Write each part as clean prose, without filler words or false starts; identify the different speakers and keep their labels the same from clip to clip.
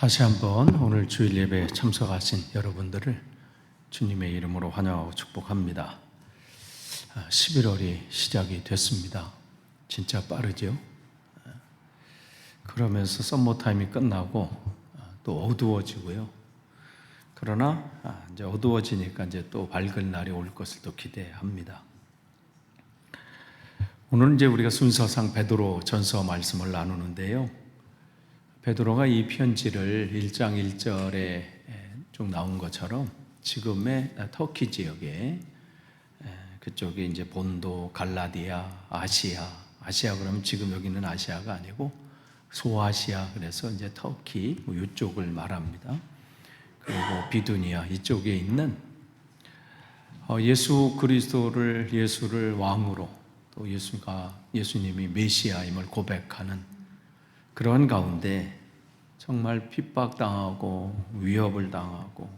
Speaker 1: 다시 한번 오늘 주일 예배에 참석하신 여러분들을 주님의 이름으로 환영하고 축복합니다. 11월이 시작이 됐습니다. 진짜 빠르죠? 그러면서 썸머타임이 끝나고 또 어두워지고요. 그러나 이제 어두워지니까 이제 또 밝은 날이 올 것을 또 기대합니다. 오늘은 이제 우리가 순서상 베드로 전서 말씀을 나누는데요. 베드로가 이 편지를 1장 1절에 쭉 나온 것처럼 지금의 터키 지역에 그쪽에 이제 본도, 갈라디아, 아시아 그러면 지금 여기 있는 아시아가 아니고 소아시아, 그래서 이제 터키 이쪽을 말합니다. 그리고 비두니아 이쪽에 있는 예수를 왕으로 또 예수님이 메시아임을 고백하는 그런 가운데 정말 핍박당하고 위협을 당하고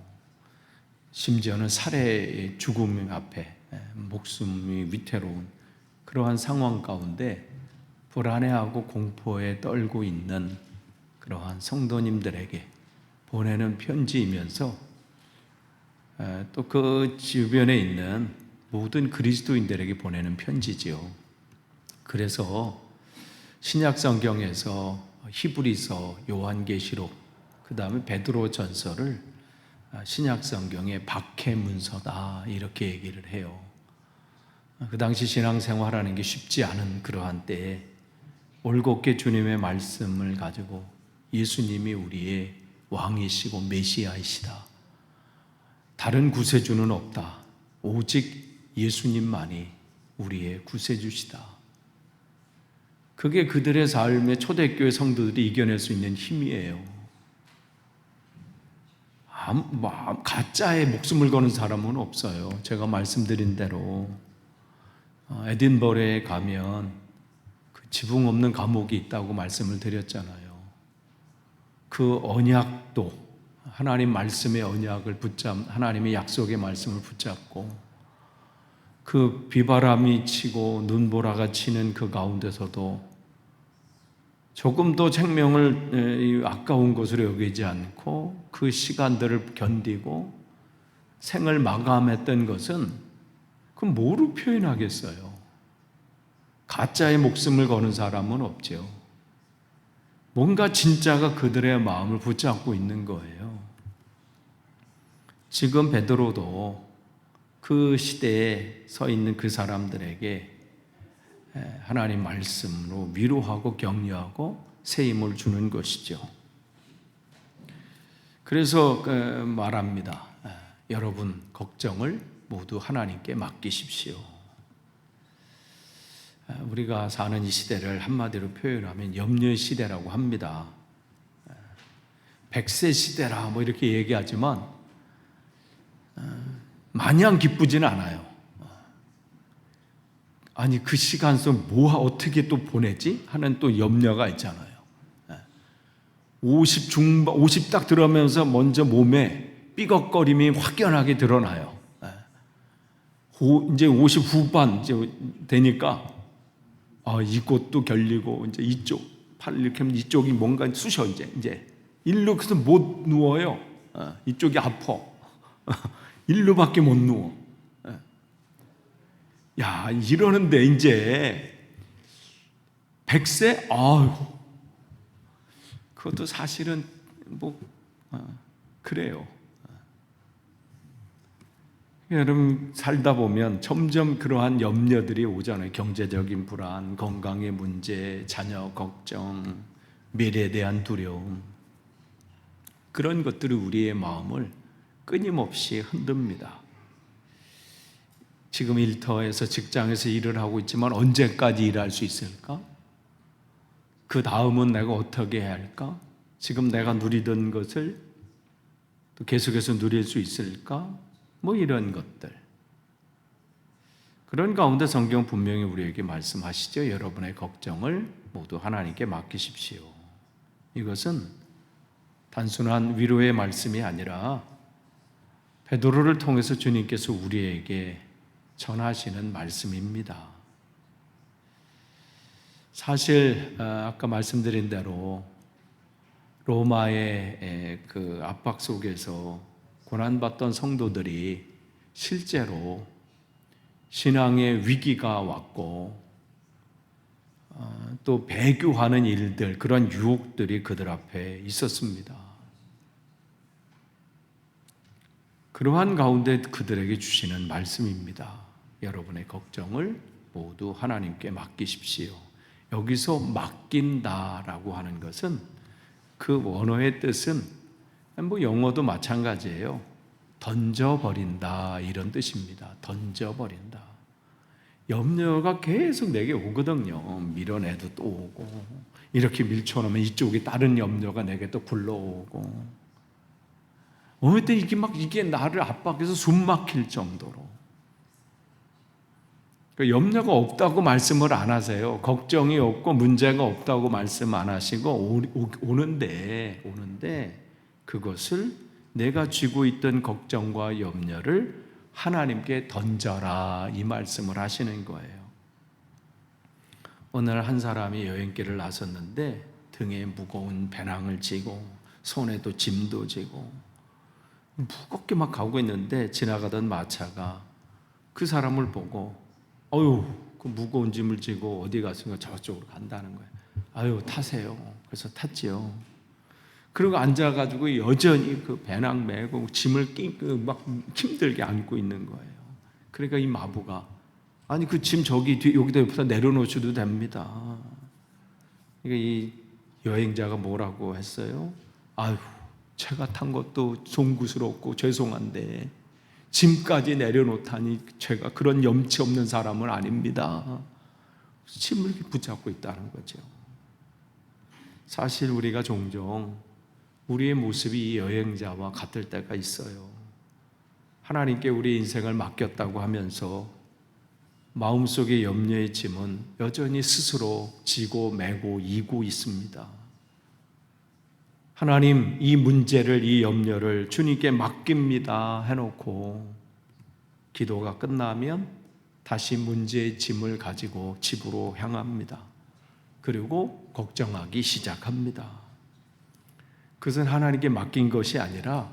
Speaker 1: 심지어는 살해의 죽음 앞에 목숨이 위태로운 그러한 상황 가운데 불안해하고 공포에 떨고 있는 그러한 성도님들에게 보내는 편지이면서 또 그 주변에 있는 모든 그리스도인들에게 보내는 편지지요. 그래서 신약 성경에서 히브리서, 요한계시록, 그 다음에 베드로 전서를 신약 성경의 박해문서다 이렇게 얘기를 해요. 그 당시 신앙생활하는 게 쉽지 않은 그러한 때에 올곧게 주님의 말씀을 가지고 예수님이 우리의 왕이시고 메시아이시다, 다른 구세주는 없다, 오직 예수님만이 우리의 구세주시다, 그게 그들의 삶의 초대교회 성도들이 이겨낼 수 있는 힘이에요. 가짜에 목숨을 거는 사람은 없어요. 제가 말씀드린 대로 에딘버러에 가면 그 지붕 없는 감옥이 있다고 말씀을 드렸잖아요. 그 언약도 하나님 말씀의 언약을 하나님의 약속의 말씀을 붙잡고 그 비바람이 치고 눈보라가 치는 그 가운데서도 조금도 생명을 아까운 것으로 여기지 않고 그 시간들을 견디고 생을 마감했던 것은 그럼 뭐로 표현하겠어요? 가짜의 목숨을 거는 사람은 없죠. 뭔가 진짜가 그들의 마음을 붙잡고 있는 거예요. 지금 베드로도 그 시대에 서 있는 그 사람들에게 하나님 말씀으로 위로하고 격려하고 새 힘을 주는 것이죠. 그래서 말합니다. 여러분 걱정을 모두 하나님께 맡기십시오. 우리가 사는 이 시대를 한마디로 표현하면 염려의 시대라고 합니다. 100세 시대라 뭐 이렇게 얘기하지만 마냥 기쁘지는 않아요. 아니 그 시간 속 어떻게 또 보내지? 하는 또 염려가 있잖아요. 50 딱 들어오면서 먼저 몸에 삐걱거림이 확연하게 드러나요. 이제 50 후반 이제 되니까 이곳도 결리고 이제 이쪽 팔 이렇게 하면 이쪽이 뭔가 쑤셔 이제 일로 그래서 못 누워요. 이쪽이 아파. 일로밖에 못 누워. 야, 이러는데 이제 100세? 그것도 사실은 그래요. 여러분 살다 보면 점점 그러한 염려들이 오잖아요. 경제적인 불안, 건강의 문제, 자녀 걱정, 미래에 대한 두려움, 그런 것들이 우리의 마음을 끊임없이 흔듭니다. 지금 일터에서 직장에서 일을 하고 있지만 언제까지 일할 수 있을까? 그 다음은 내가 어떻게 해야 할까? 지금 내가 누리던 것을 또 계속해서 누릴 수 있을까? 뭐 이런 것들. 그런 가운데 성경 분명히 우리에게 말씀하시죠. 여러분의 걱정을 모두 하나님께 맡기십시오. 이것은 단순한 위로의 말씀이 아니라 베드로를 통해서 주님께서 우리에게 전하시는 말씀입니다. 사실 아까 말씀드린 대로 로마의 그 압박 속에서 고난받던 성도들이 실제로 신앙의 위기가 왔고 또 배교하는 일들, 그런 유혹들이 그들 앞에 있었습니다. 그러한 가운데 그들에게 주시는 말씀입니다. 여러분의 걱정을 모두 하나님께 맡기십시오. 여기서 맡긴다라고 하는 것은 그 원어의 뜻은 영어도 마찬가지예요. 던져버린다, 이런 뜻입니다. 던져버린다. 염려가 계속 내게 오거든요. 밀어내도 또 오고, 이렇게 밀쳐놓으면 이쪽에 다른 염려가 내게 또 굴러오고, 어느 때 이게 나를 압박해서 숨 막힐 정도로. 염려가 없다고 말씀을 안 하세요. 걱정이 없고 문제가 없다고 말씀 안 하시고 오는데 그것을 내가 쥐고 있던 걱정과 염려를 하나님께 던져라, 이 말씀을 하시는 거예요. 오늘 한 사람이 여행길을 나섰는데 등에 무거운 배낭을 지고 손에도 짐도 지고 무겁게 막 가고 있는데 지나가던 마차가 그 사람을 보고 어휴, 그 무거운 짐을 지고 어디 갔으니까 저쪽으로 간다는 거예요. 아유, 타세요. 그래서 탔지요. 그리고 앉아가지고 여전히 그 배낭 메고 짐을 막 힘들게 안고 있는 거예요. 그러니까 이 마부가 아니 그 짐 저기 여기다 옆에다 내려놓으셔도 됩니다. 그러니까 이 여행자가 뭐라고 했어요? 아유, 제가 탄 것도 송구스럽고 죄송한데 짐까지 내려놓다니 제가 그런 염치 없는 사람은 아닙니다. 짐을 이렇게 붙잡고 있다는 거죠. 사실 우리가 종종 우리의 모습이 이 여행자와 같을 때가 있어요. 하나님께 우리 인생을 맡겼다고 하면서 마음속의 염려의 짐은 여전히 스스로 지고 메고 이고 있습니다. 하나님, 이 문제를, 이 염려를 주님께 맡깁니다 해놓고 기도가 끝나면 다시 문제의 짐을 가지고 집으로 향합니다. 그리고 걱정하기 시작합니다. 그것은 하나님께 맡긴 것이 아니라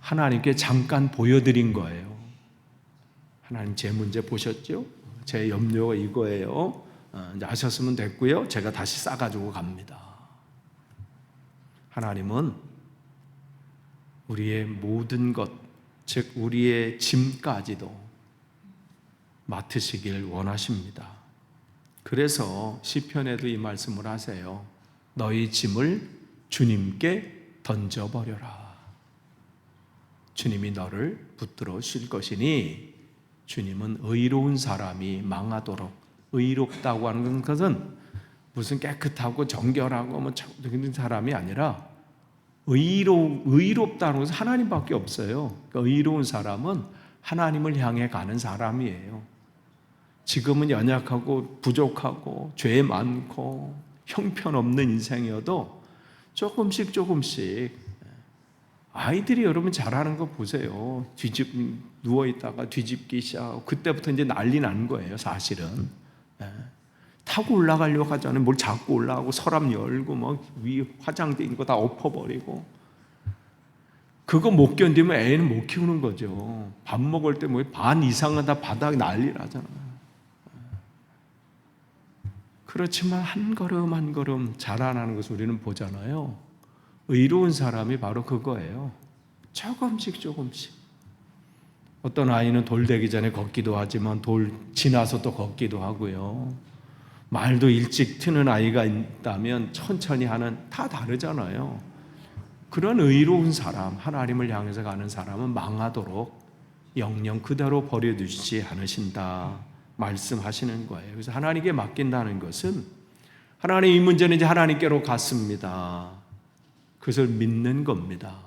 Speaker 1: 하나님께 잠깐 보여드린 거예요. 하나님, 제 문제 보셨죠? 제 염려가 이거예요. 이제 하셨으면 됐고요. 제가 다시 싸가지고 갑니다. 하나님은 우리의 모든 것, 즉 우리의 짐까지도 맡으시길 원하십니다. 그래서 시편에도 이 말씀을 하세요. 너희 짐을 주님께 던져버려라. 주님이 너를 붙들어 쉴 것이니 주님은 의로운 사람이 망하도록, 의롭다고 하는 것은 무슨 깨끗하고 정결하고 뭐 그런 사람이 아니라 의롭다는 것은 하나님밖에 없어요. 그러니까 의로운 사람은 하나님을 향해 가는 사람이에요. 지금은 연약하고 부족하고 죄 많고 형편없는 인생이어도 조금씩 아이들이 여러분 잘하는 거 보세요. 누워있다가 뒤집기 시작하고 그때부터 이제 난리 난 거예요, 사실은. 타고 올라가려고 하잖아요. 뭘 잡고 올라가고 서랍 열고 막 위 화장대 있는 거 다 엎어버리고. 그거 못 견디면 애는 못 키우는 거죠. 밥 먹을 때 뭐 반 이상은 다 바닥 난리 나잖아요. 그렇지만 한 걸음 한 걸음 자라나는 것을 우리는 보잖아요. 의로운 사람이 바로 그거예요. 조금씩. 어떤 아이는 돌 되기 전에 걷기도 하지만 돌 지나서 또 걷기도 하고요. 말도 일찍 트는 아이가 있다면 천천히 하는, 다 다르잖아요. 그런 의로운 사람, 하나님을 향해서 가는 사람은 망하도록 영영 그대로 버려두시지 않으신다 말씀하시는 거예요. 그래서 하나님께 맡긴다는 것은 하나님, 이 문제는 이제 하나님께로 갔습니다. 그것을 믿는 겁니다.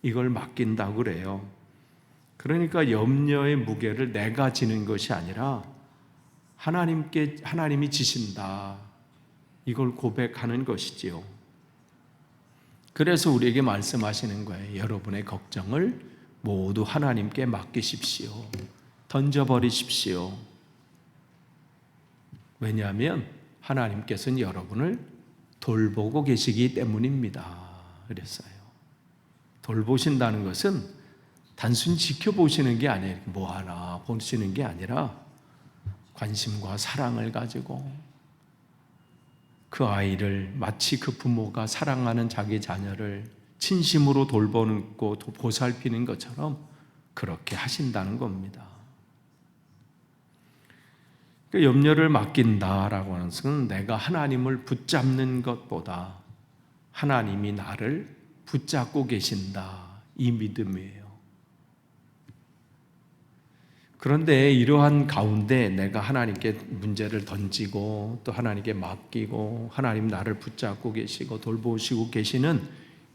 Speaker 1: 이걸 맡긴다고 그래요. 그러니까 염려의 무게를 내가 지는 것이 아니라 하나님이 지신다, 이걸 고백하는 것이지요. 그래서 우리에게 말씀하시는 거예요. 여러분의 걱정을 모두 하나님께 맡기십시오. 던져버리십시오. 왜냐하면 하나님께서는 여러분을 돌보고 계시기 때문입니다. 그랬어요. 돌보신다는 것은 단순히 지켜보시는 게 아니에요. 뭐 하나 보시는 게 아니라 관심과 사랑을 가지고 그 아이를 마치 그 부모가 사랑하는 자기 자녀를 진심으로 돌보고 보살피는 것처럼 그렇게 하신다는 겁니다. 염려를 맡긴다라고 하는 것은 내가 하나님을 붙잡는 것보다 하나님이 나를 붙잡고 계신다, 이 믿음이에요. 그런데 이러한 가운데 내가 하나님께 문제를 던지고 또 하나님께 맡기고 하나님 나를 붙잡고 계시고 돌보시고 계시는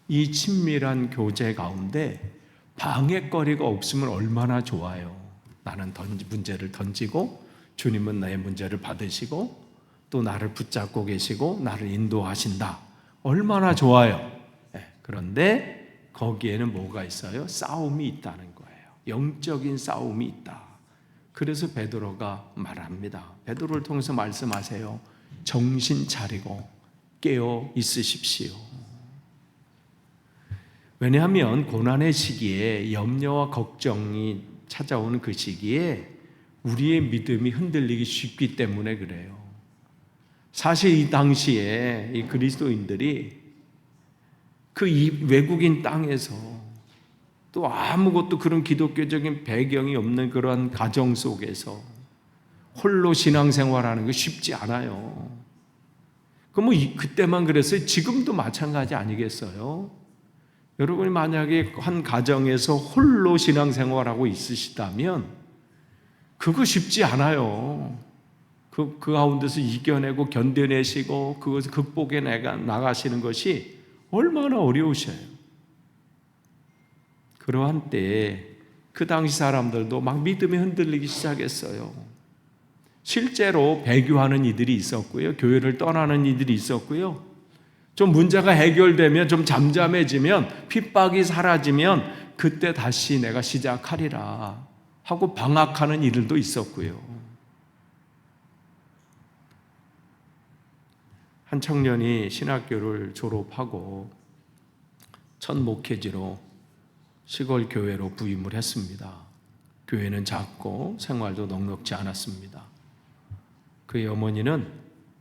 Speaker 1: 이 친밀한 교제 가운데 방해거리가 없으면 얼마나 좋아요. 나는 문제를 던지고 주님은 나의 문제를 받으시고 또 나를 붙잡고 계시고 나를 인도하신다. 얼마나 좋아요. 그런데 거기에는 뭐가 있어요? 싸움이 있다는 거예요. 영적인 싸움이 있다. 그래서 베드로가 말합니다. 베드로를 통해서 말씀하세요. 정신 차리고 깨어 있으십시오. 왜냐하면 고난의 시기에 염려와 걱정이 찾아오는 그 시기에 우리의 믿음이 흔들리기 쉽기 때문에 그래요. 사실 이 당시에 이 그리스도인들이 그 외국인 땅에서 또 아무것도 그런 기독교적인 배경이 없는 그런 가정 속에서 홀로 신앙생활하는 거 쉽지 않아요. 그때만 그랬어요. 지금도 마찬가지 아니겠어요? 여러분이 만약에 한 가정에서 홀로 신앙생활하고 있으시다면 그거 쉽지 않아요. 그 가운데서 이겨내고 견뎌내시고 그것을 극복해 나가시는 것이 얼마나 어려우셔요. 그러한 때에 그 당시 사람들도 막 믿음이 흔들리기 시작했어요. 실제로 배교하는 이들이 있었고요. 교회를 떠나는 이들이 있었고요. 좀 문제가 해결되면 좀 잠잠해지면 핍박이 사라지면 그때 다시 내가 시작하리라 하고 방학하는 이들도 있었고요. 한 청년이 신학교를 졸업하고 첫 목회지로 시골 교회로 부임을 했습니다. 교회는 작고 생활도 넉넉지 않았습니다. 그의 어머니는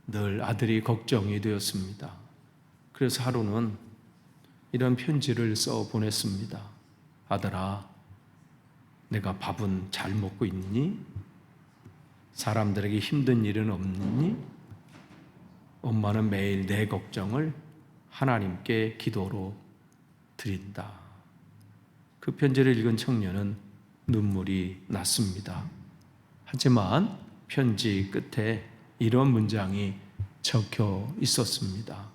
Speaker 1: 늘 아들이 걱정이 되었습니다. 그래서 하루는 이런 편지를 써 보냈습니다. 아들아, 내가 밥은 잘 먹고 있니? 사람들에게 힘든 일은 없니? 엄마는 매일 내 걱정을 하나님께 기도로 드린다. 그 편지를 읽은 청년은 눈물이 났습니다. 하지만 편지 끝에 이런 문장이 적혀 있었습니다.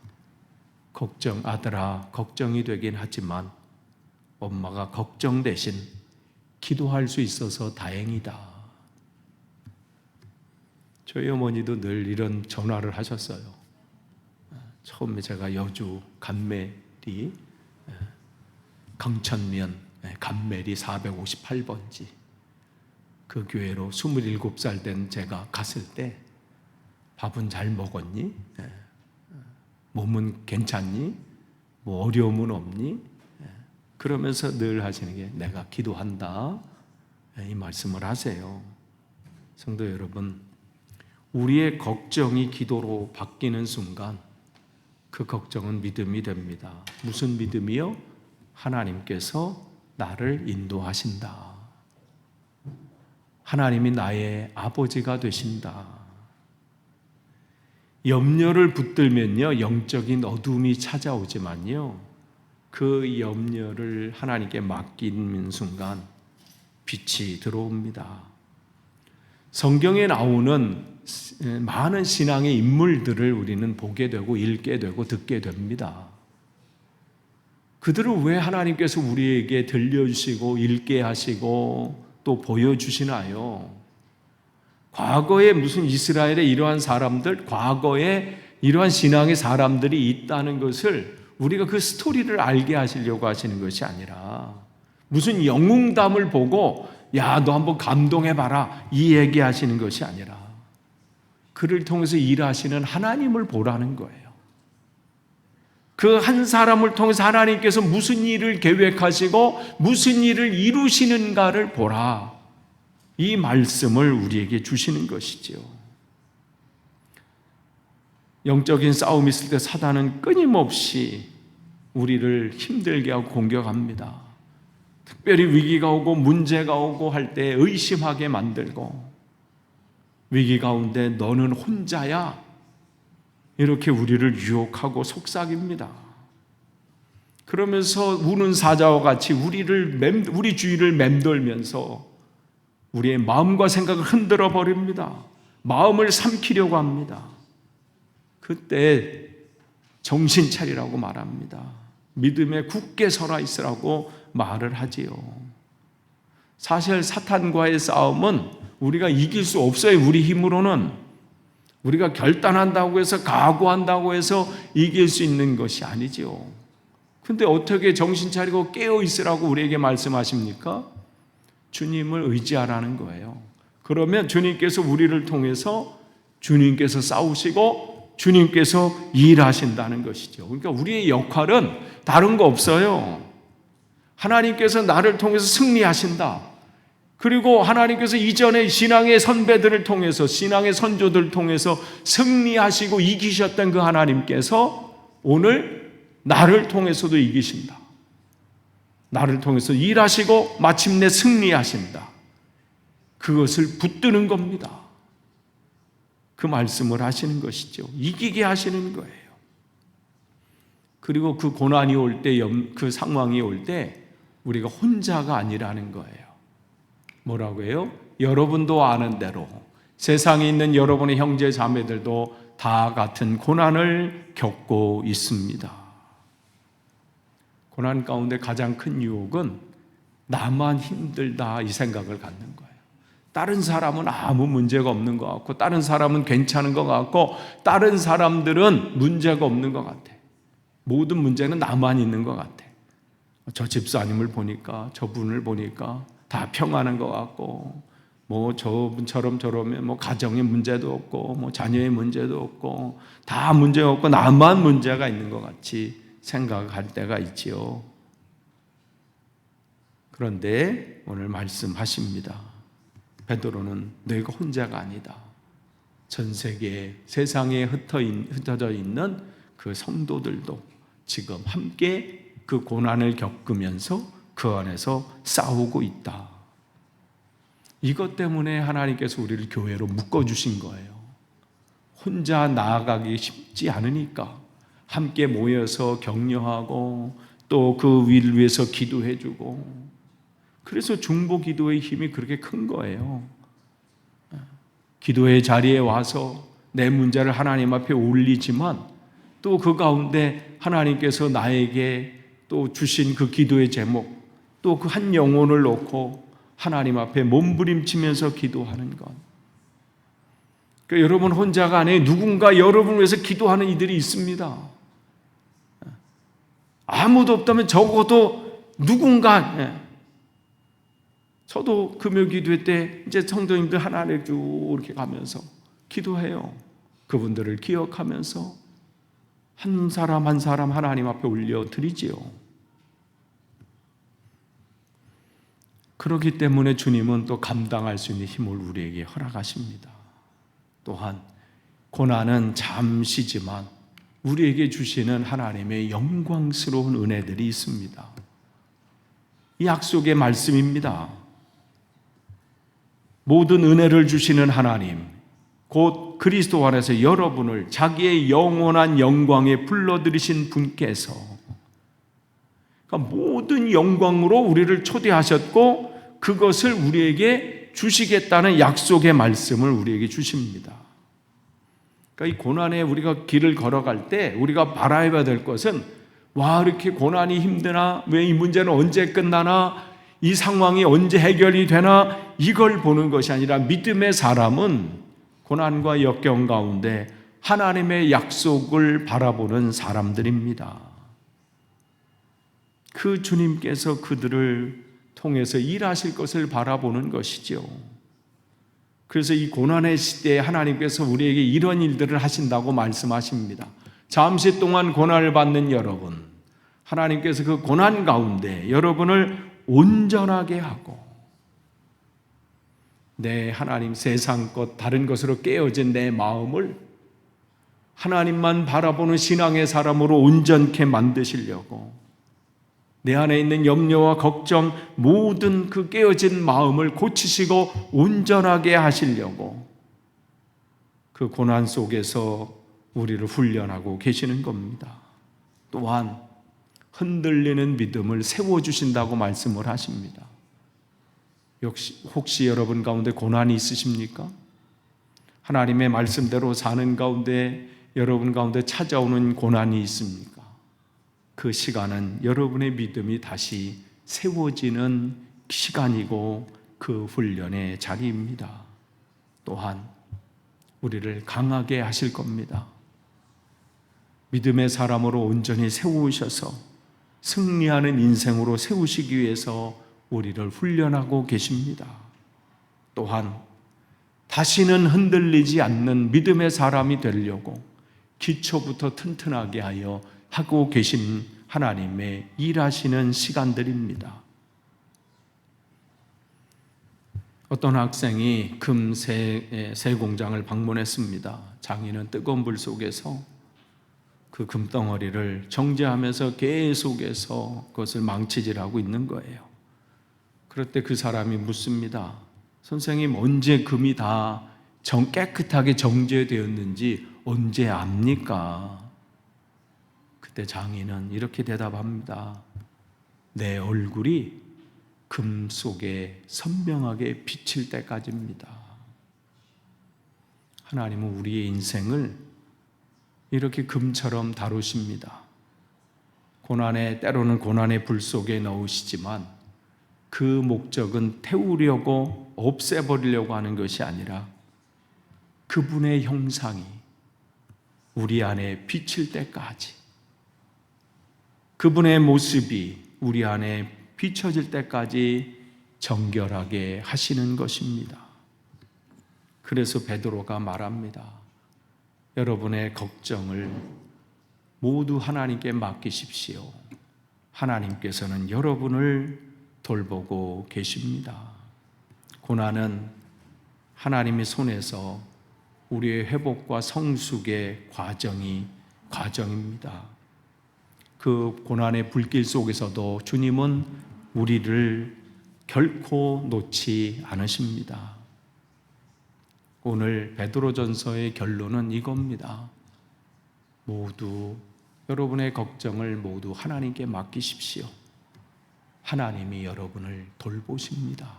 Speaker 1: 아들아, 걱정이 되긴 하지만 엄마가 걱정 대신 기도할 수 있어서 다행이다. 저희 어머니도 늘 이런 전화를 하셨어요. 처음에 제가 여주 감메리 강천면 감메리 458번지 그 교회로 27살 된 제가 갔을 때 밥은 잘 먹었니? 몸은 괜찮니? 뭐 어려움은 없니? 그러면서 늘 하시는 게 내가 기도한다. 이 말씀을 하세요. 성도 여러분, 우리의 걱정이 기도로 바뀌는 순간 그 걱정은 믿음이 됩니다. 무슨 믿음이요? 하나님께서 나를 인도하신다. 하나님이 나의 아버지가 되신다. 염려를 붙들면요, 영적인 어둠이 찾아오지만요, 그 염려를 하나님께 맡기는 순간 빛이 들어옵니다. 성경에 나오는 많은 신앙의 인물들을 우리는 보게 되고 읽게 되고 듣게 됩니다. 그들을 왜 하나님께서 우리에게 들려주시고 읽게 하시고 또 보여주시나요? 과거에 무슨 이스라엘에 이러한 사람들, 과거에 이러한 신앙의 사람들이 있다는 것을 우리가 그 스토리를 알게 하시려고 하시는 것이 아니라 무슨 영웅담을 보고 야, 너 한번 감동해봐라 이 얘기하시는 것이 아니라 그를 통해서 일하시는 하나님을 보라는 거예요. 그 한 사람을 통해서 하나님께서 무슨 일을 계획하시고 무슨 일을 이루시는가를 보라. 이 말씀을 우리에게 주시는 것이지요. 영적인 싸움이 있을 때 사단은 끊임없이 우리를 힘들게 하고 공격합니다. 특별히 위기가 오고 문제가 오고 할 때 의심하게 만들고, 위기 가운데 너는 혼자야, 이렇게 우리를 유혹하고 속삭입니다. 그러면서 우는 사자와 같이 우리 주위를 맴돌면서 우리의 마음과 생각을 흔들어 버립니다. 마음을 삼키려고 합니다. 그때 정신 차리라고 말합니다. 믿음에 굳게 서라 있으라고 말을 하지요. 사실 사탄과의 싸움은 우리가 이길 수 없어요. 우리 힘으로는. 우리가 결단한다고 해서, 각오한다고 해서 이길 수 있는 것이 아니지요. 근데 어떻게 정신 차리고 깨어 있으라고 우리에게 말씀하십니까? 주님을 의지하라는 거예요. 그러면 주님께서 우리를 통해서 주님께서 싸우시고 주님께서 일하신다는 것이죠. 그러니까 우리의 역할은 다른 거 없어요. 하나님께서 나를 통해서 승리하신다. 그리고 하나님께서 이전에 신앙의 선배들을 통해서, 신앙의 선조들을 통해서 승리하시고 이기셨던 그 하나님께서 오늘 나를 통해서도 이기신다. 나를 통해서 일하시고 마침내 승리하신다. 그것을 붙드는 겁니다. 그 말씀을 하시는 것이죠. 이기게 하시는 거예요. 그리고 그 고난이 올 때, 그 상황이 올 때 우리가 혼자가 아니라는 거예요. 뭐라고 해요? 여러분도 아는 대로 세상에 있는 여러분의 형제 자매들도 다 같은 고난을 겪고 있습니다. 고난 가운데 가장 큰 유혹은 나만 힘들다 이 생각을 갖는 거예요. 다른 사람은 아무 문제가 없는 것 같고, 다른 사람은 괜찮은 것 같고, 다른 사람들은 문제가 없는 것 같아. 모든 문제는 나만 있는 것 같아. 저 집사님을 보니까, 저분을 보니까 다 평안한 것 같고, 뭐 저분처럼 저러면 뭐 가정의 문제도 없고, 뭐 자녀의 문제도 없고, 다 문제가 없고 나만 문제가 있는 것 같이 생각할 때가 있지요. 그런데 오늘 말씀하십니다. 베드로는 너희가 혼자가 아니다. 전 세계 세상에 흩어져 있는 그 성도들도 지금 함께 그 고난을 겪으면서 그 안에서 싸우고 있다. 이것 때문에 하나님께서 우리를 교회로 묶어주신 거예요. 혼자 나아가기 쉽지 않으니까 함께 모여서 격려하고 또 그 위를 위해서 기도해주고, 그래서 중보 기도의 힘이 그렇게 큰 거예요. 기도의 자리에 와서 내 문제를 하나님 앞에 올리지만 또 그 가운데 하나님께서 나에게 또 주신 그 기도의 제목, 또 그 한 영혼을 놓고 하나님 앞에 몸부림치면서 기도하는 것. 그러니까 여러분 혼자가 아니에요. 누군가 여러분을 위해서 기도하는 이들이 있습니다. 아무도 없다면 적어도 누군가. 저도 금요 기도회 때 이제 성도님들 하나를 쭉 이렇게 가면서 기도해요. 그분들을 기억하면서 한 사람 한 사람 하나님 앞에 올려드리지요. 그렇기 때문에 주님은 또 감당할 수 있는 힘을 우리에게 허락하십니다. 또한 고난은 잠시지만 우리에게 주시는 하나님의 영광스러운 은혜들이 있습니다. 이 약속의 말씀입니다. 모든 은혜를 주시는 하나님, 곧 그리스도 안에서 여러분을 자기의 영원한 영광에 불러들이신 분께서, 그러니까 모든 영광으로 우리를 초대하셨고 그것을 우리에게 주시겠다는 약속의 말씀을 우리에게 주십니다. 그러니까 이 고난에 우리가 길을 걸어갈 때 우리가 바라봐야 될 것은, 와, 이렇게 고난이 힘드나? 왜 이 문제는 언제 끝나나? 이 상황이 언제 해결이 되나? 이걸 보는 것이 아니라 믿음의 사람은 고난과 역경 가운데 하나님의 약속을 바라보는 사람들입니다. 그 주님께서 그들을 통해서 일하실 것을 바라보는 것이죠. 그래서 이 고난의 시대에 하나님께서 우리에게 이런 일들을 하신다고 말씀하십니다. 잠시 동안 고난을 받는 여러분, 하나님께서 그 고난 가운데 여러분을 온전하게 하고 내 하나님 세상 것 다른 것으로 깨어진 내 마음을 하나님만 바라보는 신앙의 사람으로 온전케 만드시려고 내 안에 있는 염려와 걱정 모든 그 깨어진 마음을 고치시고 온전하게 하시려고 그 고난 속에서 우리를 훈련하고 계시는 겁니다. 또한 흔들리는 믿음을 세워주신다고 말씀을 하십니다. 혹시 여러분 가운데 고난이 있으십니까? 하나님의 말씀대로 사는 가운데 여러분 가운데 찾아오는 고난이 있습니까? 그 시간은 여러분의 믿음이 다시 세워지는 시간이고 그 훈련의 자리입니다. 또한 우리를 강하게 하실 겁니다. 믿음의 사람으로 온전히 세우셔서 승리하는 인생으로 세우시기 위해서 우리를 훈련하고 계십니다. 또한 다시는 흔들리지 않는 믿음의 사람이 되려고 기초부터 튼튼하게 하여 하고 계신 하나님의 일하시는 시간들입니다. 어떤 학생이 새 공장을 방문했습니다. 장인은 뜨거운 불 속에서 그 금덩어리를 정제하면서 계속해서 그것을 망치질하고 있는 거예요. 그럴 때 그 사람이 묻습니다. 선생님, 언제 금이 다 깨끗하게 정제되었는지 언제 압니까? 그때 장인은 이렇게 대답합니다. 내 얼굴이 금 속에 선명하게 비칠 때까지입니다. 하나님은 우리의 인생을 이렇게 금처럼 다루십니다. 때로는 고난의 불 속에 넣으시지만 그 목적은 태우려고 없애버리려고 하는 것이 아니라 그분의 형상이 우리 안에 비칠 때까지, 그분의 모습이 우리 안에 비춰질 때까지 정결하게 하시는 것입니다. 그래서 베드로가 말합니다. 여러분의 걱정을 모두 하나님께 맡기십시오. 하나님께서는 여러분을 돌보고 계십니다. 고난은 하나님의 손에서 우리의 회복과 성숙의 과정입니다. 그 고난의 불길 속에서도 주님은 우리를 결코 놓지 않으십니다. 오늘 베드로전서의 결론은 이겁니다. 모두 여러분의 걱정을 모두 하나님께 맡기십시오. 하나님이 여러분을 돌보십니다.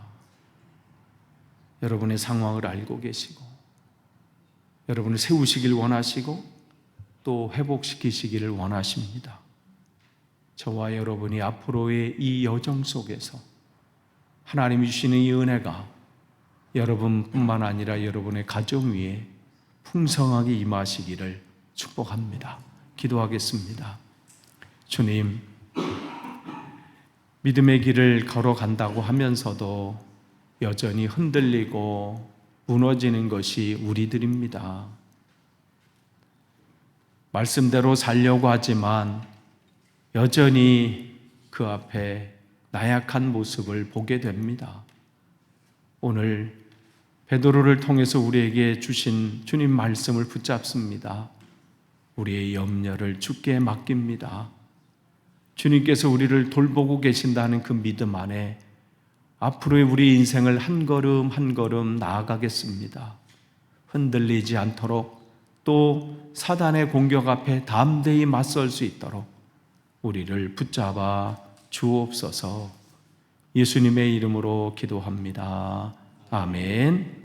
Speaker 1: 여러분의 상황을 알고 계시고 여러분을 세우시길 원하시고 또 회복시키시기를 원하십니다. 저와 여러분이 앞으로의 이 여정 속에서 하나님이 주시는 이 은혜가 여러분뿐만 아니라 여러분의 가정 위에 풍성하게 임하시기를 축복합니다. 기도하겠습니다. 주님, 믿음의 길을 걸어간다고 하면서도 여전히 흔들리고 무너지는 것이 우리들입니다. 말씀대로 살려고 하지만 여전히 그 앞에 나약한 모습을 보게 됩니다. 오늘 베드로를 통해서 우리에게 주신 주님 말씀을 붙잡습니다. 우리의 염려를 주께 맡깁니다. 주님께서 우리를 돌보고 계신다는 그 믿음 안에 앞으로의 우리 인생을 한 걸음 한 걸음 나아가겠습니다. 흔들리지 않도록 또 사단의 공격 앞에 담대히 맞설 수 있도록 우리를 붙잡아 주옵소서. 예수님의 이름으로 기도합니다. 아멘.